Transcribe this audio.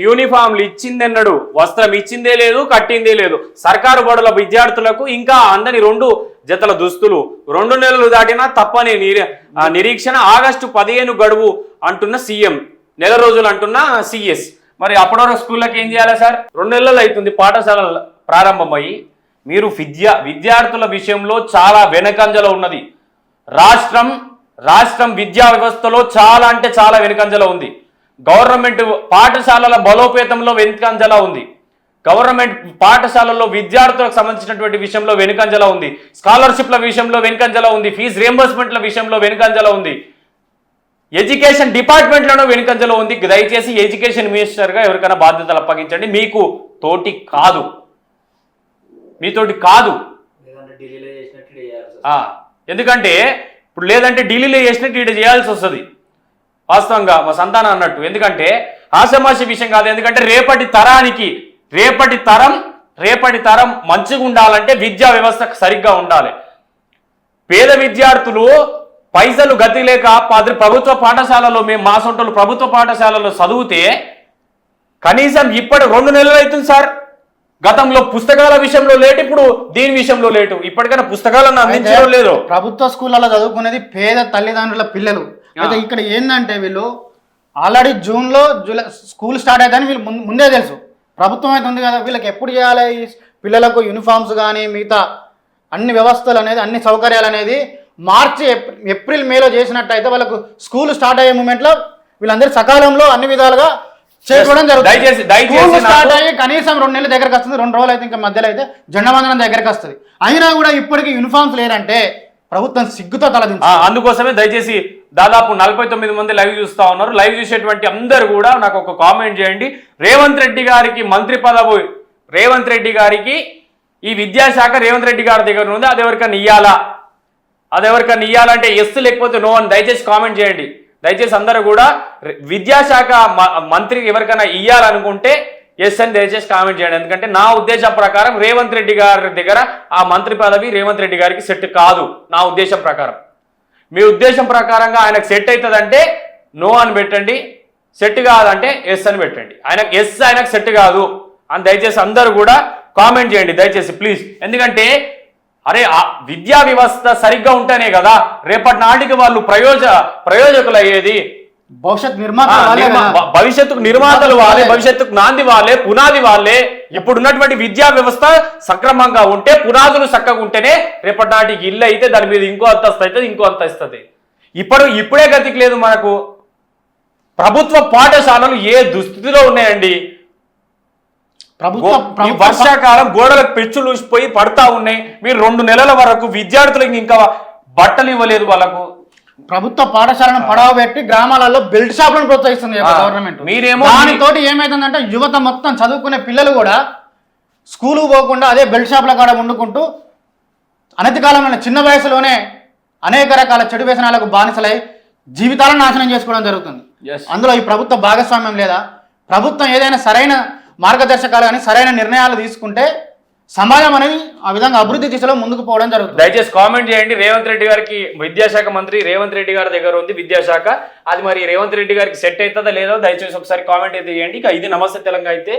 యూనిఫామ్లు ఇచ్చిందన్నాడు, వస్త్రం ఇచ్చిందే లేదు, కట్టిందే లేదు. సర్కారు బడుల విద్యార్థులకు ఇంకా అందని 2 జతల దుస్తులు. 2 నెలలు దాటినా తప్పని నిరీక్షణ. ఆగస్టు 15 గడువు అంటున్న సీఎం, నెల రోజులు అంటున్న సిఎస్. మరి అప్పటి స్కూళ్ళకి ఏం చేయాలి సార్? 2 నెలలు అవుతుంది పాఠశాలలు ప్రారంభమయ్యి. మీరు విద్యార్థుల విషయంలో చాలా వెనకంజలో ఉన్నది. రాష్ట్రం విద్యా వ్యవస్థలో చాలా అంటే చాలా వెనుకంజలో ఉంది. గవర్నమెంట్ పాఠశాలల బలోపేతంలో వెనుకంజలా ఉంది. గవర్నమెంట్ పాఠశాలల్లో విద్యార్థులకు సంబంధించినటువంటి విషయంలో వెనుకంజలా ఉంది. స్కాలర్షిప్ల విషయంలో వెనుకంజలా ఉంది. ఫీజు రియంబర్స్మెంట్ల విషయంలో వెనుకంజలా ఉంది. ఎడ్యుకేషన్ డిపార్ట్మెంట్లోనూ వెనుకంజలో ఉంది. దయచేసి ఎడ్యుకేషన్ మినిస్టర్గా ఎవరికైనా బాధ్యతలు అప్పగించండి. మీతోటి కాదు. ఎందుకంటే ఇప్పుడు లేదంటే ఢిల్లీలో చేసినట్టు ఇక్కడ చేయాల్సి వస్తుంది వాస్తవంగా మా సంతానం అన్నట్టు. ఎందుకంటే ఆషామాషి విషయం కాదు. ఎందుకంటే రేపటి తరం మంచిగా ఉండాలంటే విద్యా వ్యవస్థ సరిగ్గా ఉండాలి. పేద విద్యార్థులు పైసలు గతి లేక ప్రభుత్వ పాఠశాలలో మా సొంటలు ప్రభుత్వ పాఠశాలలో చదివితే కనీసం ఇప్పటి 2 నెలలు అవుతుంది సార్. గతంలో పుస్తకాల విషయంలో లేటు, ఇప్పుడు దీని విషయంలో లేటు. ఇప్పటికైనా పుస్తకాలను అందించడం లేదు. ప్రభుత్వ స్కూళ్ళలో చదువుకునేది పేద తల్లిదండ్రుల పిల్లలు. అయితే ఇక్కడ ఏంటంటే వీళ్ళు ఆల్రెడీ జూలై స్కూల్ స్టార్ట్ అవుతుందని వీళ్ళు ముందే తెలుసు. ప్రభుత్వం అయితే ఉంది కదా, వీళ్ళకి ఎప్పుడు చేయాలి ఈ పిల్లలకు యూనిఫామ్స్ కానీ మిగతా అన్ని వ్యవస్థలు అనేది అన్ని సౌకర్యాలు అనేది మార్చి ఏప్రిల్ మేలో చేసినట్టయితే వాళ్ళకు స్కూల్ స్టార్ట్ అయ్యే మూమెంట్లో వీళ్ళందరూ సకాలంలో అన్ని విధాలుగా చేసుకోవడం జరుగుతుంది. స్టార్ట్ అయ్యి కనీసం 2 నెలల దగ్గరకు వస్తుంది. 2 రోజులు అయితే ఇంకా మధ్యలో అయితే జెండా వందనం దగ్గరకు వస్తుంది. అయినా కూడా ఇప్పటికీ యూనిఫామ్స్ లేదంటే ప్రభుత్వం సిగ్గుతో తలదించింది. అందుకోసమే దయచేసి దాదాపు 49 మంది లైవ్ చూస్తా ఉన్నారు. లైవ్ చూసేటువంటి అందరు కూడా నాకు ఒక కామెంట్ చేయండి. రేవంత్ రెడ్డి గారికి మంత్రి పదవి, రేవంత్ రెడ్డి గారికి ఈ విద్యాశాఖ రేవంత్ రెడ్డి గారి దగ్గర ఉంది. అది ఎవరికైనా ఇయ్యాలంటే ఎస్ లేకపోతే నో అని దయచేసి కామెంట్ చేయండి. దయచేసి అందరూ కూడా విద్యాశాఖ మంత్రి ఎవరికైనా ఇయ్యాలనుకుంటే ఎస్ అని దయచేసి కామెంట్ చేయండి. ఎందుకంటే నా ఉద్దేశం ప్రకారం రేవంత్ రెడ్డి గారి దగ్గర ఆ మంత్రి పదవి రేవంత్ రెడ్డి గారికి సెట్ కాదు. నా ఉద్దేశం ప్రకారం, మీ ఉద్దేశం ప్రకారంగా ఆయనకు సెట్ అవుతుందంటే నో అని పెట్టండి, సెట్ కాదంటే ఎస్ అని పెట్టండి. ఆయనకు సెట్ కాదు అని దయచేసి అందరూ కూడా కామెంట్ చేయండి దయచేసి ప్లీజ్. ఎందుకంటే విద్యా వ్యవస్థ సరిగ్గా ఉంటేనే కదా రేపటి నాటికి వాళ్ళు ప్రయోజకులు అయ్యేది. భవిష్యత్తుకు నిర్మాతలు వాళ్ళే, భవిష్యత్తుకు నాంది వాళ్ళే, పునాది వాళ్ళే. ఇప్పుడున్నటువంటి విద్యా వ్యవస్థ సక్రమంగా ఉంటే, పునాదులు చక్కగా ఉంటేనే రేపటి నాటికి ఇల్లు అయితే దాని మీద ఇంకో అంతస్తు అవుతుంది, ఇంకో అంతస్తు అవుతుంది. ఇప్పుడే గతికి లేదు మనకు. ప్రభుత్వ పాఠశాలలు ఏ దుస్థితిలో ఉన్నాయండి. వర్షాకాలం గోడలకు పెచ్చులు పోయి పడతా ఉన్నాయి. మీరు 2 నెలల వరకు విద్యార్థులకు ఇంకా బట్టలు ఇవ్వలేదు. వాళ్ళకు ప్రభుత్వ పాఠశాలను పడవబెట్టి గ్రామాలలో బెల్ట్ షాపులను ప్రోత్సహిస్తుంది గవర్నమెంట్. మీరేమో దానితోటి ఏమైతుందంటే యువత మొత్తం చదువుకునే పిల్లలు కూడా స్కూలుకు పోకుండా అదే బెల్ట్ షాపుల కాడ వండుకుంటూ అనతి కాలంలో చిన్న వయసులోనే అనేక రకాల చెడు వ్యసనాలకు బానిసలై జీవితాలను నాశనం చేసుకోవడం జరుగుతుంది. అందులో ఈ ప్రభుత్వ భాగస్వామ్యం లేదా? ప్రభుత్వం ఏదైనా సరైన మార్గదర్శకాలు కానీ సరైన నిర్ణయాలు తీసుకుంటే సమాజం అనేది ఆ విధంగా అభివృద్ధి దిశలో ముందుకు పోవడం జరుగుతుంది. దయచేసి కామెంట్ చేయండి. రేవంత్ రెడ్డి గారికి విద్యాశాఖ మంత్రి రేవంత్ రెడ్డి గారి దగ్గర ఉంది విద్యాశాఖ. అది మరి రేవంత్ రెడ్డి గారికి సెట్ అవుతుందా లేదో దయచేసి ఒకసారి కామెంట్ అయితే చేయండి. ఇక ఇది నమస్తే తెలంగాణ అయితే